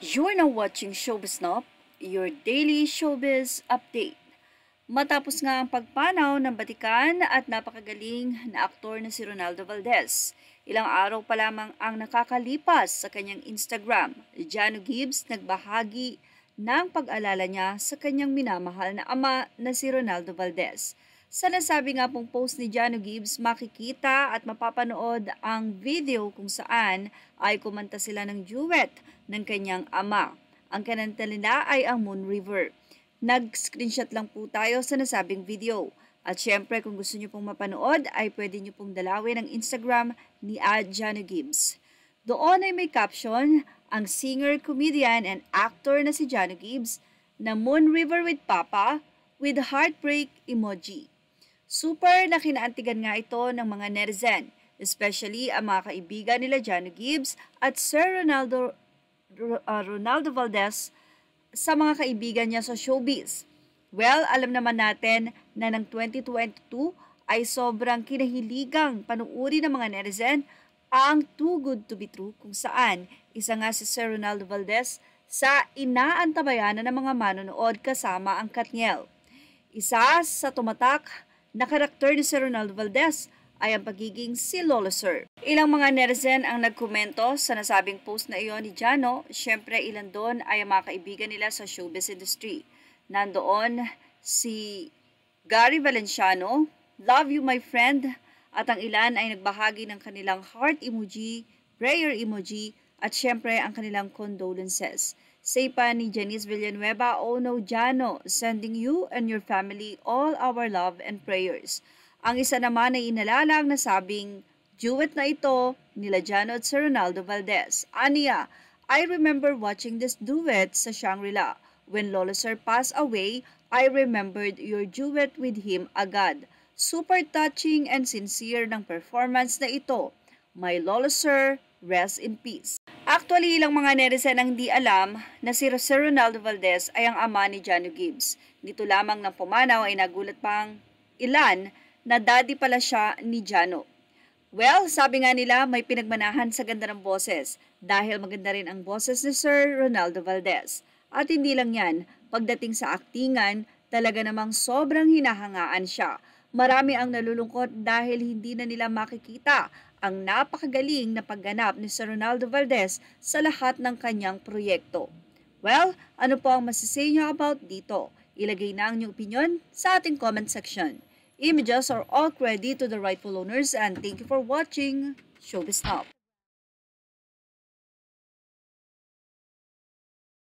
You're now watching Showbiz Snob, your daily showbiz update. Matapos nga ang pagpanaw ng batikan at napakagaling na aktor na si Ronaldo Valdez, ilang araw pa lamang ang nakakalipas sa kanyang Instagram, Jano Gibbs nagbahagi ng pag-alala niya sa kanyang minamahal na ama na si Ronaldo Valdez. Sa nasabi nga pong post ni Jano Gibbs, makikita at mapapanood ang video kung saan ay kumanta sila ng duet ng kanyang ama. Ang kananta nila ay ang Moon River. Nag-screenshot lang po tayo sa nasabing video. At syempre kung gusto niyo pong mapanood ay pwede niyo pong dalawin ang Instagram ni Jano Gibbs. Doon ay may caption, ang singer, comedian, and actor na si Jano Gibbs na Moon River with Papa with heartbreak emoji. Super na kinaantigan nga ito ng mga netizen, especially ang mga kaibigan nila Jano Gibbs at Sir Ronaldo Valdez sa mga kaibigan niya sa showbiz. Well, alam naman natin na ng 2022 ay sobrang kinahiligang panuuri ng mga netizen ang Too Good to be True kung saan isa nga si Sir Ronaldo Valdez sa inaantabayanan ng mga manonood kasama ang Katniel. Isa sa tumatak na karakter ni Sir Ronaldo Valdez ay ang pagiging si Lolo Sir. Ilang mga netizen ang nagkomento sa nasabing post na iyon ni Jano. Siyempre ilan doon ay ang mga kaibigan nila sa showbiz industry. Nandoon si Gary Valenciano, Love You My Friend, at ang ilan ay nagbahagi ng kanilang heart emoji, prayer emoji, at siyempre ang kanilang condolences. Say pa ni Janice Villanueva, "Oh no, Jano, sending you and your family all our love and prayers." Ang isa naman ay inalalang na sabing duet na ito nila Jano at Sir Ronaldo Valdez. Aniya, "I remember watching this duet sa Shangri-La. When Lolo Sir passed away, I remembered your duet with him agad. Super touching and sincere ng performance na ito. My Lolo Sir, rest in peace." Actually, ilang mga netizen ang hindi alam na si Sir Ronaldo Valdez ay ang ama ni Jano Gibbs. Dito lamang ng pumanaw ay nagulat pang ilan na daddy pala siya ni Jano. Well, sabi nga nila may pinagmanahan sa ganda ng boses dahil maganda rin ang boses ni Sir Ronaldo Valdez. At hindi lang yan, pagdating sa aktingan, talaga namang sobrang hinahangaan siya. Marami ang nalulungkot dahil hindi na nila makikita ang napakagaling na pagganap ni Sir Ronaldo Valdez sa lahat ng kanyang proyekto. Well, ano po ang masasay niyo about dito? Ilagay na ang inyong opinion sa ating comment section. Images are all credit to the rightful owners and thank you for watching Showbiz Snob.